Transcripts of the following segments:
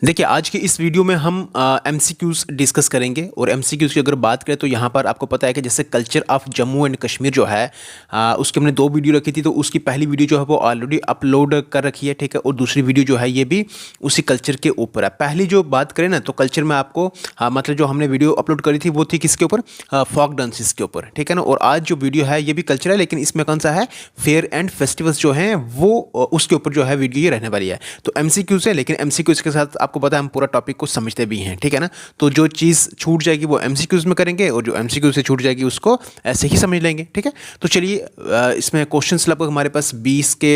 देखिए, आज की इस वीडियो में हम एमसीक्यूज़ डिस्कस करेंगे और एमसीक्यूज़ की अगर बात करें तो यहाँ पर आपको पता है कि जैसे culture of Jammu and Kashmir जो है उसकी हमने 2 वीडियो रखी थी, तो उसकी पहली वीडियो जो है वो ऑलरेडी अपलोड कर रखी है, ठीक है। और दूसरी वीडियो जो है ये भी उसी कल्चर के ऊपर है। पहली जो बात करें ना, तो कल्चर में आपको मतलब जो हमने वीडियो अपलोड करी थी वो थी किसके ऊपर, फोक डांसेस के ऊपर, ठीक है ना। और आज जो वीडियो है ये भी कल्चर है, लेकिन इसमें कौन सा है, फेयर एंड फेस्टिवल्स जो हैं वो उसके ऊपर जो है वीडियो ये रहने वाली है। तो एमसीक्यूज़ है, लेकिन एमसीक्यूज़ के साथ आपको पता है हम पूरा टॉपिक को समझते भी हैं, ठीक है ना। तो जो चीज़ छूट जाएगी वो एमसीक्यूज़ में करेंगे और जो एमसीक्यूज़ से छूट जाएगी उसको ऐसे ही समझ लेंगे, ठीक है। तो चलिए इसमें क्वेश्चंस लगभग हमारे पास 20 के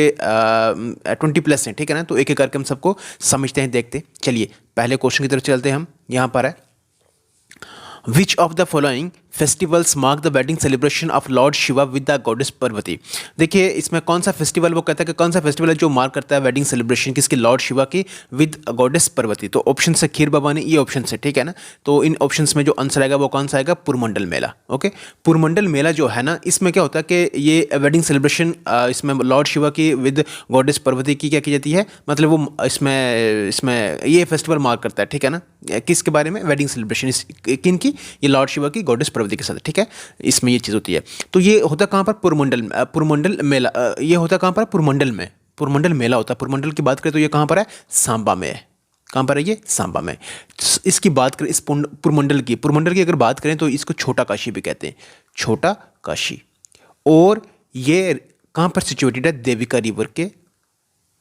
20 प्लस हैं, ठीक है ना। तो एक एक करके हम सबको समझते हैं, देखते हैं। चलिए पहले क्वेश्चन की तरफ चलते हैं हम। यहाँ पर है, which of the following festivals mark the wedding celebration of lord Shiva with the goddess Parvati. देखिए इसमें कौन सा फेस्टिवल, वो कहता है कि कौन सा फेस्टिवल है जो मार्क करता है वेडिंग सेलिब्रेशन किसकी, लॉर्ड शिवा की विद गॉडेस पार्वती। तो ऑप्शन से खीर भवानी, ये ऑप्शन से, ठीक है ना। तो इन ऑप्शंस में जो आंसर आएगा वो कौन सा आएगा, पुरमंडल मेला। ओके, पुरमंडल मेला जो है ना, इसमें क्या होता है कि ये वेडिंग सेलिब्रेशन इसमें लॉर्ड शिवा की विद गॉडेस पार्वती की क्या की जाती है, मतलब वो इसमें इसमें ये फेस्टिवल मार्क करता है, ठीक है ना। किसके बारे में, वेडिंग सेलिब्रेशन किन की, ये लॉर्ड शिवा की गॉडेस पार्वती के साथ, ठीक है। इसमें ये चीज़ होती है। तो ये होता कहाँ पर, पुरमंडल मेला। ये होता कहाँ पर, पुरमंडल में, पुरमंडल मेला होता है। पुरमंडल की बात करें तो ये कहाँ पर है, सांबा में है। कहाँ पर है ये, सांबा में। इसकी बात करें, इस पुरमंडल की अगर बात करें तो इसको छोटा काशी भी कहते हैं, छोटा काशी। और ये कहाँ पर सिचुएटेड है, देविका रिवर के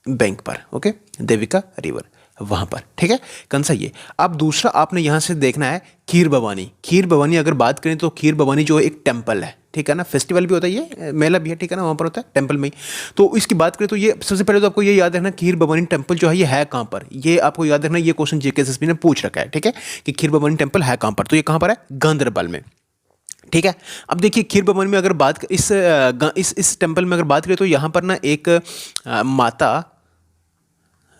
बैंक पर। ओके, देविका रिवर वहाँ पर, ठीक है। कौन सा ये। अब दूसरा आपने यहाँ से देखना है खीर भवानी। खीर भवानी अगर बात करें तो खीर भवानी जो है एक टेम्पल है, ठीक है ना। फेस्टिवल भी होता है, ये मेला भी है, ठीक है ना, वहाँ पर होता है टेम्पल में ही। तो इसकी बात करें तो ये सबसे पहले तो आपको ये याद रखना, खीर भवानी टेम्पल जो है ये है कहाँ पर, ये आपको याद रखना। ये क्वेश्चन जेकेएसएसबी ने पूछ रखा है, ठीक है, कि खीर भवानी टेम्पल है कहाँ पर। तो ये कहाँ पर है, गांधरबल में, ठीक है। अब देखिए खीर भवन में अगर बात इस टेम्पल में अगर बात करें तो यहाँ पर ना एक माता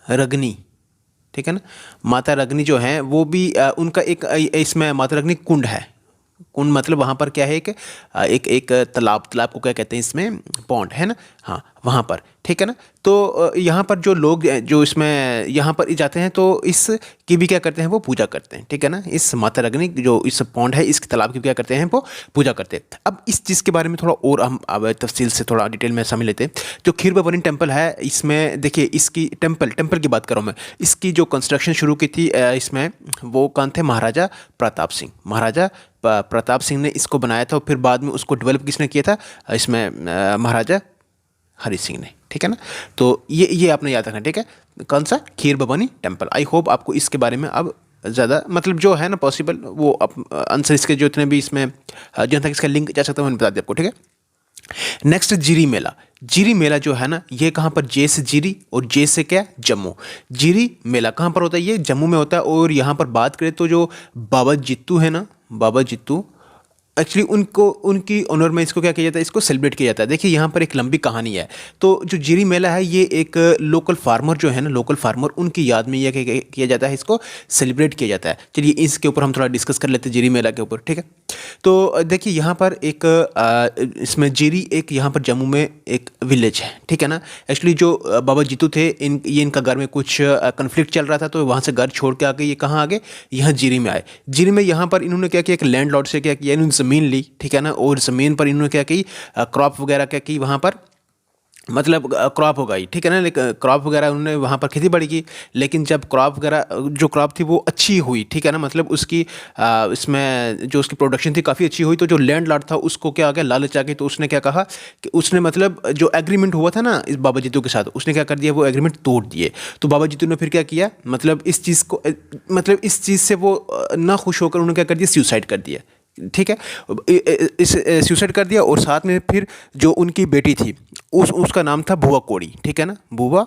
रगनी, ठीक है ना, माता रगनी जो है वो भी उनका एक इसमें माता रगनी कुंड है। कुंड मतलब वहाँ पर क्या है, एक तालाब को क्या कहते हैं इसमें, पॉन्ड है ना, हाँ वहाँ पर, ठीक है ना। तो यहाँ पर जो लोग जो इसमें यहाँ पर जाते हैं तो इस की भी क्या करते हैं, वो पूजा करते हैं, ठीक है ना। इस माता रगनी जो इस पॉन्ड है, इसके तालाब की क्या करते हैं, वो पूजा करते हैं। अब इस चीज़ के बारे में थोड़ा और हम अब तफसील से थोड़ा डिटेल में समझ लेते हैं। जो खीर भवानी टेम्पल है, इसमें देखिए इसकी टेम्पल की बात करूँ मैं, इसकी जो कंस्ट्रक्शन शुरू की थी इसमें वो कौन थे, महाराजा प्रताप सिंह। महाराजा प्रताप सिंह ने इसको बनाया था और फिर बाद में उसको डेवलप किसने किया था, इसमें महाराजा हरि सिंह ने, ठीक है ना। तो ये आपने याद रखना, ठीक है। कौन सा, खीर भवानी टेम्पल। आई होप आपको इसके बारे में अब ज़्यादा मतलब जो है ना पॉसिबल वो आंसर इसके जो इतने भी इसमें जहाँ तक इसका लिंक जा सकता है मैंने बता दिया आपको, ठीक है। नेक्स्ट जीरी मेला। जीरी मेला जो है ना, ये कहाँ पर, जे से जीरी और जे से क्या, जम्मू। जीरी मेला कहाँ पर होता है, ये जम्मू में होता है। और यहाँ पर बात करें तो जो बाबा जित्तू है ना, बाबा जित्तू एक्चुअली उनको उनकी ऑनर में इसको क्या किया जाता है, इसको सेलिब्रेट किया जाता है। देखिए यहाँ पर एक लंबी कहानी है। तो जो जीरी मेला है ये एक लोकल फार्मर जो है ना, लोकल फार्मर उनकी याद में यह किया जाता है, इसको सेलिब्रेट किया जाता है। चलिए इसके ऊपर हम थोड़ा डिस्कस कर लेते हैं, जीरी मेला के ऊपर, ठीक है। तो देखिए यहाँ पर एक इसमें जीरी एक यहाँ पर जम्मू में एक विलेज है, ठीक है ना। एक्चुअली जो बाबा जीतू थे, इनका घर में कुछ कन्फ्लिक्ट चल रहा था, तो वहाँ से घर छोड़ के आके ये कहाँ आ गए, यहाँ जीरी में आए। जीरी में यहाँ पर इन्होंने क्या किया, एक लैंड लॉर्ड से क्या किया, इन्होंने ज़मीन ली, ठीक है ना। और ज़मीन पर इन्होंने क्या की, क्रॉप वगैरह क्या की वहाँ पर, मतलब क्रॉप हो गई, ठीक है ना। लेकिन क्रॉप वगैरह उन्होंने वहाँ पर खेती बाड़ी की। लेकिन जब क्रॉप वगैरह जो क्रॉप थी वो अच्छी हुई, ठीक है ना, मतलब उसकी इसमें जो उसकी प्रोडक्शन थी काफ़ी अच्छी हुई, तो जो लैंड लॉर्ड था उसको क्या आ गया, लालच आ गई। तो उसने क्या कहा कि उसने मतलब जो एग्रीमेंट हुआ था ना इस बाबा जीतू के साथ, उसने क्या कर दिया, वो एग्रीमेंट तोड़ दिए। तो बाबा जीतू ने फिर क्या किया, मतलब इस चीज़ को मतलब इस चीज़ से वो ना खुश होकर उन्होंने क्या कर दिया, सुसाइड कर दिया, ठीक है। इस सुसाइड कर दिया। और साथ में फिर जो उनकी बेटी थी उसका नाम था भुआ कोड़ी, ठीक है ना, भुआ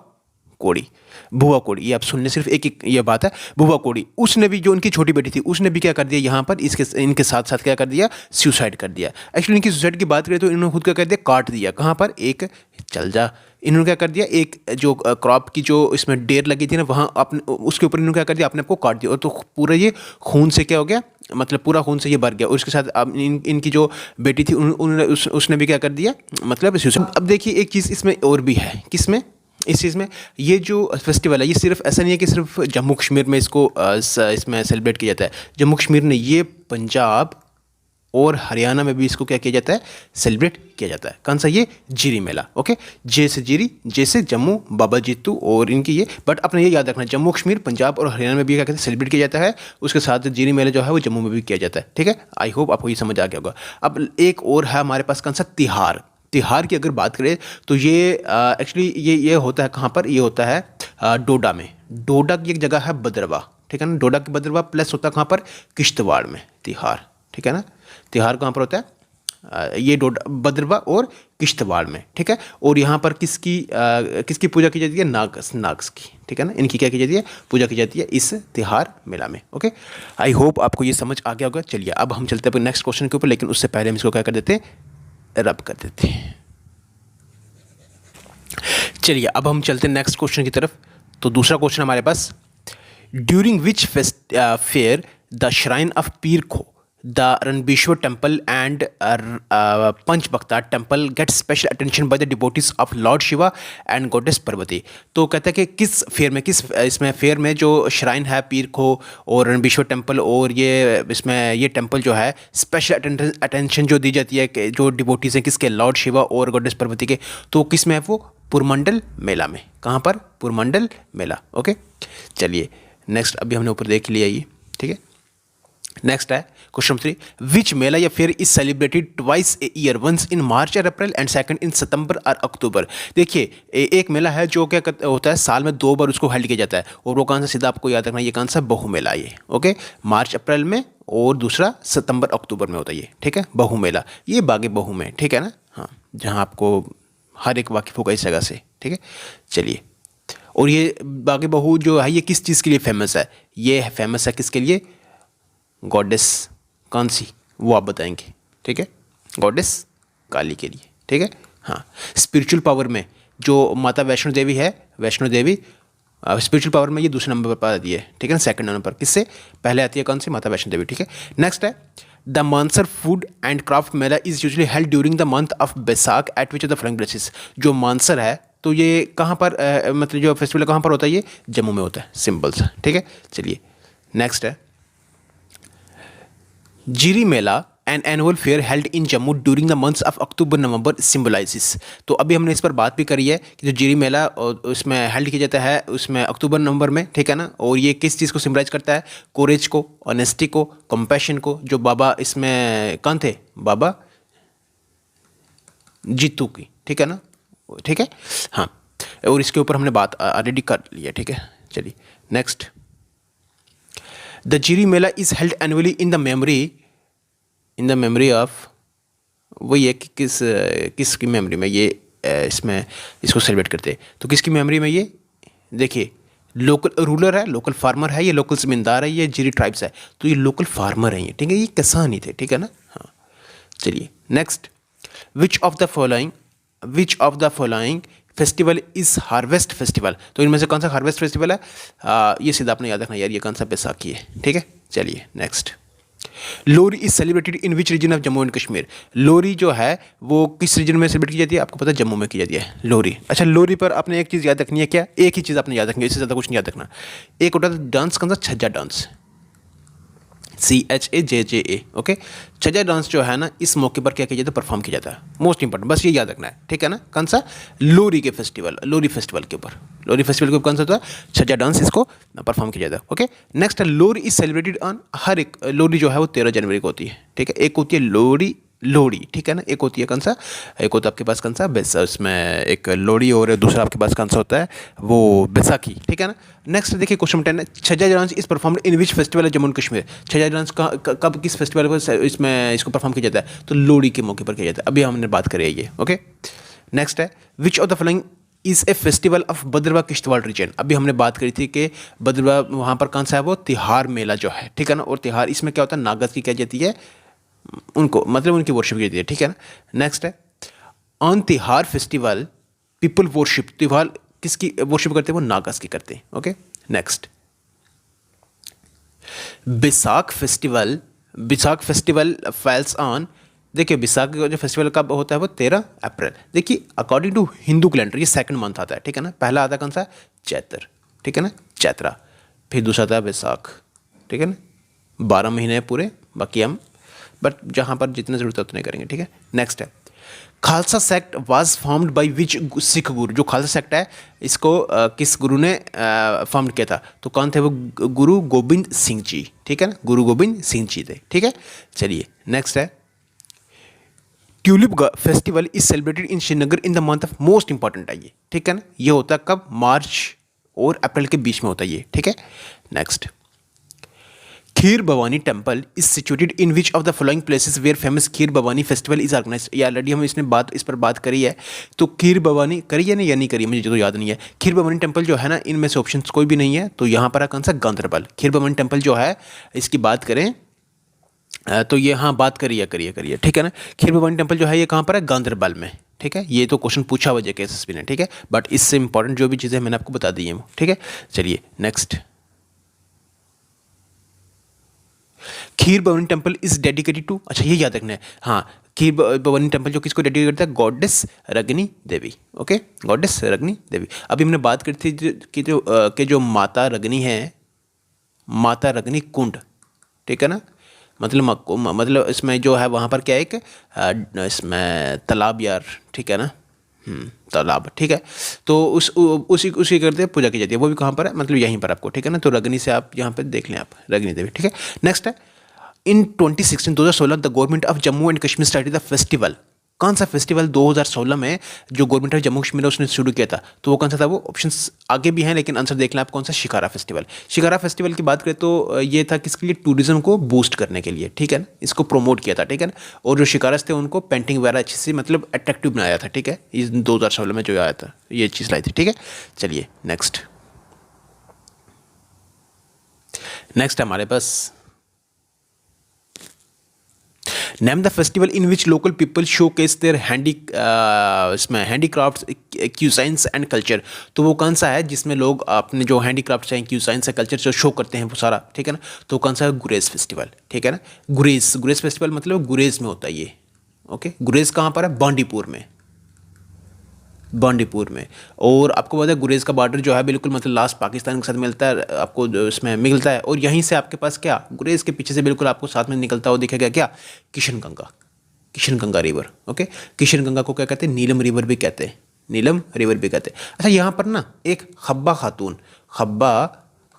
कोड़ी। भुआ कोड़ी, ये आप सुनने सिर्फ एक ये बात है, भुआ कोड़ी। उसने भी, जो उनकी छोटी बेटी थी, उसने भी क्या कर दिया, यहाँ पर इनके साथ साथ क्या कर दिया, सुसाइड कर दिया। एक्चुअली इनकी सुसाइड की बात करें तो इन्होंने खुद क्या कर दिया, काट दिया। कहाँ पर, एक चल जा, इन्होंने क्या कर दिया, एक जो क्रॉप की जो इसमें डेर लगी थी ना, वहाँ अपने उसके ऊपर इन्होंने क्या कर दिया, अपने आप को काट दिया। और तो पूरा ये खून से क्या हो गया, मतलब पूरा खून से ये भर गया। और उसके साथ अब इनकी जो बेटी थी उसने भी क्या कर दिया, मतलब सुसाइड। अब देखिए एक चीज़ इसमें और भी है, किसमें, इस चीज़ में ये जो फेस्टिवल है ये सिर्फ ऐसा नहीं है कि सिर्फ जम्मू कश्मीर में इसको इसमें सेलिब्रेट किया जाता है। जम्मू कश्मीर ने ये पंजाब और हरियाणा में भी इसको क्या किया जाता है, सेलिब्रेट किया जाता है। कौन सा, ये जीरी मेला। ओके, जे से जीरी, जे से जम्मू, बाबा जीतू और इनकी ये, बट अपने ये याद रखना जम्मू कश्मीर, पंजाब और हरियाणा में भी क्या कहते हैं, सेलिब्रेट किया जाता है। उसके साथ जीरी मेला जो है वो जम्मू में भी किया जाता है। ठीक है, आई होप आपको ये समझ आ गया होगा। अब एक और है हमारे पास कौन सा, तिहार। तिहार की अगर बात करें तो ये एक्चुअली ये होता है कहाँ पर, ये होता है डोडा में। डोडा की एक जगह है बदरवा, ठीक है ना, डोडा की बदरवा प्लस होता है कहाँ पर, किश्तवाड़ में तिहार। ठीक है ना, तिहार कहाँ पर होता है, ये डोडा, बदरवा और किश्तवाड़ में। ठीक है, और यहाँ पर किसकी पूजा की जाती है, नाग्स की। ठीक है ना, इनकी क्या की जाती है, पूजा की जाती है इस तिहार मेला में। ओके, आई होप आपको ये समझ आ गया होगा। चलिए अब हम चलते हैं नेक्स्ट क्वेश्चन के ऊपर, लेकिन उससे पहले हम इसको क्या कर देते हैं, रब कर देते हैं। चलिए अब हम चलते हैं नेक्स्ट क्वेश्चन की तरफ। तो दूसरा क्वेश्चन हमारे पास, during which fair the shrine of Peer Kho, the Ranbireshwar temple and Panchbakhtar temple get special attention by the devotees of lord Shiva and goddess Parvati. तो कहता है कि किस फेयर में, किस इसमें फेयर में जो श्राइन है पीर खो और रणबीश्वर टेम्पल, और ये इसमें ये टेम्पल जो है स्पेशल अटेंशन जो दी जाती है कि जो डिवोटीज हैं किसके, लॉर्ड शिवा और गॉडेस पार्वती के, तो किस में है वो, पुरमंडल मेला में। कहाँ पर, पुरमंडल मेला। ओके, चलिए नेक्स्ट अभी हमने ऊपर देख लिया ये। ठीक है, नेक्स्ट है क्वेश्चन 3, विच मेला या fair is celebrated twice a year, once in March और अप्रैल एंड सेकंड इन सितंबर और अक्टूबर। देखिए एक मेला है जो क्या होता है, साल में 2 बार उसको हेल्ड किया जाता है, और वो कौन सा, सीधा आपको याद रखना, ये कौन सा, बहु मेला ये। ओके, मार्च अप्रैल में और दूसरा सितंबर अक्टूबर में होता है ये। ठीक है, बहु मेला, ये बागे बहु में। ठीक है ना, हाँ, जहाँ आपको हर एक वाकिफ होगा इस जगह से। ठीक है, चलिए, और ये बागे बहु जो है ये किस चीज़ के लिए फेमस है, ये फेमस है किसके लिए, गॉडेस कौन सी, वो आप बताएंगे। ठीक है, गॉडेस काली के लिए। ठीक है, हाँ, स्पिरिचुअल पावर में जो माता वैष्णो देवी है, वैष्णो देवी स्पिरिचुअल पावर में ये दूसरे नंबर पर आती है। ठीक है ना, सेकंड नंबर पर, किससे पहले आती है, कौन सी, माता वैष्णो देवी। ठीक है, नेक्स्ट है, the Mansar food and craft Mela is usually held during the month of Baisakh eight which of the following places. जो मानसर है तो ये कहाँ पर मतलब जो फेस्टिवल कहाँ पर होता है, ये जम्मू में होता है, सिंपल सा। ठीक है, चलिए नेक्स्ट है, Jhiri mela an annual fair held in Jammu during the months of October November symbolises. तो अभी हमने इस पर बात भी करी है कि जो जीरी मेला उसमें हेल्ड किया जाता है उसमें अक्टूबर नवंबर में। ठीक है ना, और ये किस चीज़ को सिम्बलाइज करता है, कोरेज को, ऑनेस्टी को, कंपैशन को, जो बाबा इसमें कौन थे, बाबा जीतू की। ठीक है ना, ठीक है, हाँ, और इसके ऊपर हमने बात ऑलरेडी कर ली है। ठीक है, चलिए next, the Jhiri mela is held annually in the memory of, वही है कि किसकी मेमोरी में ये इसमें इसको सेलिब्रेट करते हैं, तो किसकी मेमोरी में, ये देखिए लोकल रूलर है, लोकल फार्मर है, ये लोकल जमींदार है, ये जीरी ट्राइब्स है, तो ये लोकल फार्मर हैं ये। ठीक है, ये किसान ही थे। ठीक है ना, हाँ, चलिए next, which of the following festival is harvest festival. तो इनमें से कौन सा हार्वेस्ट फेस्टिवल है, ये सीधा आपने याद रखना यार, ये कौन सा, बैसाखी है। ठीक है, चलिए next, Lohri is celebrated in which region of Jammu and Kashmir. Lohri जो है वो किस रीजन में सेलिब्रेट की जाती है, आपको पता है जम्मू में की जाती है लोहरी। अच्छा, लोहरी पर आपने एक चीज़ याद रखनी है, क्या, एक ही चीज़ आपने याद रखनी है, इससे ज़्यादा कुछ नहीं याद रखना। एक होता है डांस, कौन सा, छज्जा डांस, CHAJJA। ओके, छज्जा डांस जो है ना, इस मौके पर क्या किया जाता है, परफॉर्म किया जाता है, मोस्ट इंपॉर्टेंट, बस ये याद रखना है। ठीक है ना, कौन सा, लोहरी के फेस्टिवल, लोहरी फेस्टिवल के ऊपर, लोहरी फेस्टिवल के ऊपर कौन सा होता है, छज्जा डांस, इसको परफॉर्म किया जाता है। ओके, नेक्स्ट है, लोहरी इज सेलिब्रेटेड ऑन, हर एक लोहरी जो है वो 13 जनवरी को होती है। ठीक है, एक होती है लोहड़ी, ठीक है ना, एक होती है कौन सा, एक होता है आपके पास कौन सा, उसमें एक लोहड़ी, और दूसरा आपके पास कौन सा होता है, वो बैसाखी। ठीक है ना, नेक्स्ट देखिए क्वेश्चन 10 है, छज्जा dance is performed in which festival है जम्मू एंड कश्मीर। छज्जा डांस कब किस फेस्टिवल पर इसमें इसको परफॉर्म किया जाता है, तो लोहड़ी के मौके पर किया जाता है, अभी हमने बात करी है ये। ओके, नेक्स्ट है, which of the following is a festival of Bhadarwah Kishtwar region. अभी हमने बात करी थी कि भद्रवा वहाँ पर कौन सा है, वो तिहार मेला जो है। ठीक है ना, और तिहार इसमें क्या होता है, नागस की क्या जाती है, उनको मतलब उनकी वर्शिप की जाती है। ठीक है ना, नेक्स्ट है, on Tihar festival people worship, Tihar किसकी वर्शिप करते हैं, वो नागस की करते हैं। Okay, next, Baisakh festival falls on देखिए विसाखी का जो फेस्टिवल कब होता है वो 13 अप्रैल। देखिए अकॉर्डिंग टू हिंदू कैलेंडर ये सेकंड मंथ आता है, ठीक है ना। पहला आता है कौन सा, चैत्र, ठीक है ना, चैत्रा। फिर दूसरा आता है वैसाख, ठीक है ना। 12 महीने हैं पूरे, बाकी हम बट जहाँ पर जितने ज़रूरत है उतने करेंगे, ठीक है। नेक्स्ट है Khalsa sect was formed by which Sikh गुरु। जो खालसा सेक्ट है इसको किस गुरु ने फॉर्म किया था, तो कौन थे वो, गुरु गोविंद सिंह जी, ठीक है ना, गुरु गोविंद सिंह जी थे, ठीक है। चलिए नेक्स्ट है tulip festival is celebrated in Srinagar in the month of, most important है ये, ठीक है ना। ये होता है कब, मार्च और अप्रैल के बीच में होता है ये, ठीक है। Next Kheer Bhavani temple is situated in which of the following places where famous Kheer Bhavani festival is organize. ये ऑलरेडी हम इस पर बात करी है, तो खीर भवानी करी है ना या नहीं करी, मुझे तो याद नहीं है। खीर भवानी टेम्पल जो है ना, इनमें से ऑप्शन कोई भी नहीं है, तो यहाँ पर कौन सा, गांधरबल। खीर भवानी टेम्पल जो है इसकी बात करें तो ये हाँ बात करिए, ठीक है ना। खीर भवानी टेम्पल जो है ये कहाँ पर है, गांधरबल में, ठीक है। ये तो क्वेश्चन पूछा हुआ जेके एसएसबी ने, ठीक है, बट इससे इंपॉर्टेंट जो भी चीज़ें मैंने आपको बता दी हैं, ठीक है। चलिए next Kheer Bhavani temple is dedicated to, अच्छा ये याद रखना है, हाँ खीर भवानी टेम्पल जो किसको डेडिकेट करता है, गॉडेस रगनी देवी, ओके, गॉडेस रगनी देवी। अभी हमने बात करी थी कि जो माता रगनी है, माता रगनी कुंड, ठीक है ना, मतलब इसमें जो है वहाँ पर क्या है, एक इसमें तालाब यार, ठीक है ना, तालाब, ठीक है। तो उसी करते हैं पूजा की जाती है, वो भी कहाँ पर है, मतलब यहीं पर आपको, ठीक है ना। तो रगनी से आप यहाँ पे देख लें, आप रगनी देवी, ठीक है। नेक्स्ट है इन 2016 the government of Jammu and Kashmir started the festival. कौन सा फेस्टिवल 2016 में जो गवर्नमेंट ऑफ जम्मू कश्मीर उसने शुरू किया था, तो वो कौन सा था, वो ऑप्शंस आगे भी हैं लेकिन आंसर देख लें आप, कौन सा, शिकारा फेस्टिवल। शिकारा फेस्टिवल की बात करें तो ये था किसके लिए, टूरिज्म को बूस्ट करने के लिए, ठीक है ना, इसको प्रमोट किया था, ठीक है ना। और जो शिकारास थे उनको पेंटिंग वगैरह अच्छी सी मतलब अट्रैक्टिव बनाया था, ठीक है। इस 2016 में जो आया था ये चीज़ लाई थी, ठीक है। चलिए नेक्स्ट हमारे पास name the festival in which local people showcase their इसमें हैंडीक्राफ्ट क्यूसाइंस एंड कल्चर। तो वो कौन सा है जिसमें लोग अपने जो हैंडीक्राफ्ट्स हैं, क्यूसाइंस है, कल्चर जो शो करते हैं वो सारा, ठीक है ना। तो कौन सा है, गुरेज फेस्टिवल, ठीक है ना। गुरेज फेस्टिवल मतलब गुरेज में होता है ये, ओके। गुरेज कहाँ पर है, बांडीपुर में, बांडीपुर में। और आपको पता है गुरेज का बॉर्डर जो है बिल्कुल मतलब लास्ट पाकिस्तान के साथ मिलता है, आपको इसमें मिलता है। और यहीं से आपके पास क्या, गुरेज के पीछे से बिल्कुल आपको साथ में निकलता हुआ दिखेगा क्या, किशन गंगा रिवर, ओके। किशन गंगा को क्या कहते हैं, नीलम रिवर भी कहते हैं, नीलम रिवर भी कहते हैं। अच्छा यहाँ पर ना एक हब्बा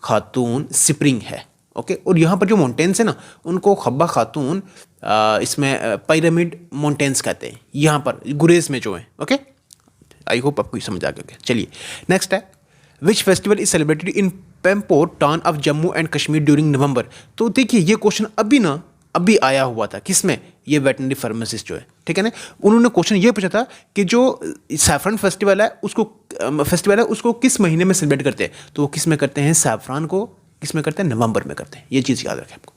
खातून स्प्रिंग है, ओके। और यहाँ पर जो माउंटेन्स है ना उनको हब्बा खातून इसमें पिरामिड माउंटेन्स कहते हैं, यहाँ पर गुरेज में जो है, ओके। आई होप आपको समझ आ गया। चलिए नेक्स्ट है which festival is celebrated in Pampore town of Jammu and Kashmir during November. तो देखिए ये क्वेश्चन अभी आया हुआ था, किसमें, ये वेटनरी फार्मासिस्ट जो है, ठीक है ना। उन्होंने क्वेश्चन ये पूछा था कि जो सैफरन फेस्टिवल है उसको किस महीने में सेलिब्रेट करते हैं, तो वो किस में करते हैं, सैफरान को किस में करते हैं, नवंबर में करते हैं। ये चीज़ याद रखें आपको,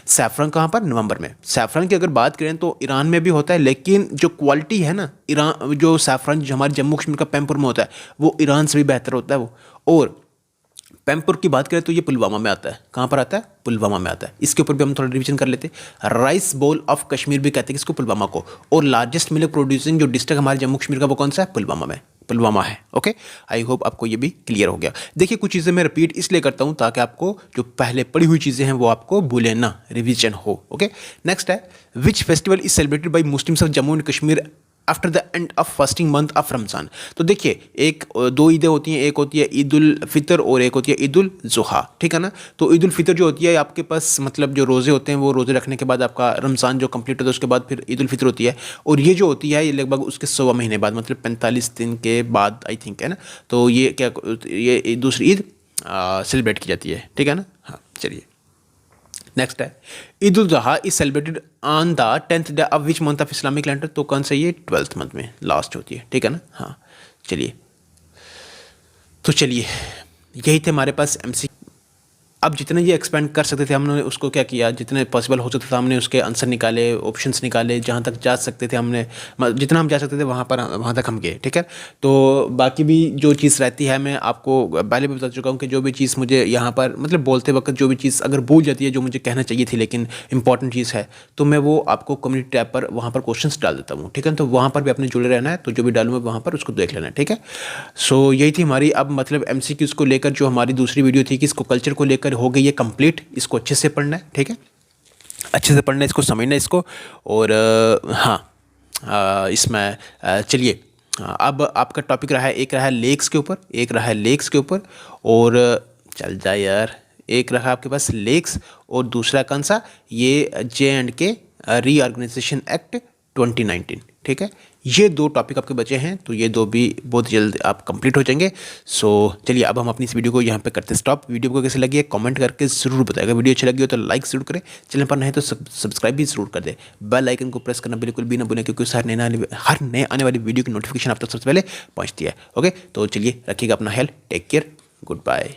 सैफरन कहाँ पर, नवंबर में। सैफरन की अगर बात करें तो ईरान में भी होता है, लेकिन जो क्वालिटी है ना ईरान, जो सैफरन जो हमारे जम्मू कश्मीर का पेम्पुर में होता है वो ईरान से भी बेहतर होता है वो। और पेम्पुर की बात करें तो ये पुलवामा में आता है, कहाँ पर आता है, पुलवामा में आता है। इसके ऊपर भी हम थोड़ा रिवीजन कर लेते हैं। राइस बोल ऑफ कश्मीर भी कहते हैं किसको, पुलवामा को। और लार्जेस्ट मिल्क प्रोड्यूसिंग जो डिस्ट्रिक्ट हमारे जम्मू कश्मीर का वो कौन सा है, पुलवामा है, ओके। आई होप आपको ये भी क्लियर हो गया। देखिए कुछ चीज़ें मैं रिपीट इसलिए करता हूँ ताकि आपको जो पहले पढ़ी हुई चीज़ें हैं वो आपको भूले ना, रिवीजन हो, ओके। नेक्स्ट है which festival is celebrated by Muslims of Jammu and Kashmir after the end of fasting month of Ramzan. तो देखिए दो ईदें होती हैं, एक होती है ईद उल फितर और एक होती है ईद उल जुहा, ठीक है ना। तो ईद उल फितर जो होती है आपके पास मतलब जो रोज़े होते हैं वो रोज़े रखने के बाद आपका रमज़ान जो कंप्लीट होता है उसके बाद फिर ईद उल फितर होती है। और ये जो होती है ये लगभग उसके 16 महीने बाद मतलब 45 दिन के बाद आई थिंक, है ना। तो ये दूसरी ईद सेलिब्रेट की जाती है, ठीक है ना। हाँ चलिए नेक्स्ट है Eid ul Zuha is celebrated on the 10th day of which month of Islamic calendar. तो कौन सा, ये 12th मंथ में लास्ट होती है, ठीक है ना। हाँ चलिए, तो चलिए यही थे हमारे पास MC। अब जितने ये एक्सपेंड कर सकते थे हमने उसको क्या किया, जितने पॉसिबल हो सकता था हमने उसके आंसर निकाले, ऑप्शंस निकाले, जहाँ तक जा सकते थे हमने, जितना हम जा सकते थे वहाँ तक हम गए, ठीक है। तो बाकी भी जो चीज़ रहती है, मैं आपको पहले भी बता चुका हूँ कि जो भी चीज़ मुझे यहाँ पर मतलब बोलते वक्त जो भी चीज़ अगर भूल जाती है जो मुझे कहना चाहिए थी लेकिन इंपॉर्टेंट चीज़ है, तो मैं वो आपको कम्युनिटी टैब पर वहाँ पर क्वेश्चंस डाल देता हूँ, ठीक है। तो वहाँ पर भी आपने जुड़े रहना है, तो जो भी डालूंगा वहाँ पर उसको देख लेना है, ठीक है। सो यही थी हमारी अब मतलब MCQs को लेकर जो हमारी दूसरी वीडियो थी कि इसको कल्चर को लेकर हो गई है कंप्लीट। इसको अच्छे से पढ़ना है, ठीक है, अच्छे से पढ़ना है, इसको समझना है इसको। और हाँ, इसमें चलिए अब आपका टॉपिक रहा है, एक रहा है लेक्स के ऊपर, एक रहा है लेक्स के ऊपर, और चल जाए यार, एक रहा आपके पास लेक्स और दूसरा कौन सा, ये J&K रीऑर्गेनाइजेशन एक्ट 2019, ठीक है। ये 2 टॉपिक आपके बचे हैं, तो ये 2 भी बहुत जल्द आप कंप्लीट हो जाएंगे। सो चलिए अब हम अपनी इस वीडियो को यहाँ पे करते स्टॉप। वीडियो को कैसे लगी है कमेंट करके ज़रूर बताएगा। वीडियो अच्छी लगी हो तो लाइक ज़रूर करें, चैनल पर नहीं तो सब्सक्राइब भी ज़रूर कर दे, बेल आइकन को प्रेस करना बिल्कुल भी ना भूलें, क्योंकि हर नए आने वाली वीडियो की नोटिफिकेशन आप तक सबसे पहले पहुँचती है। ओके, तो चलिए रखिएगा अपना health, take care, good bye.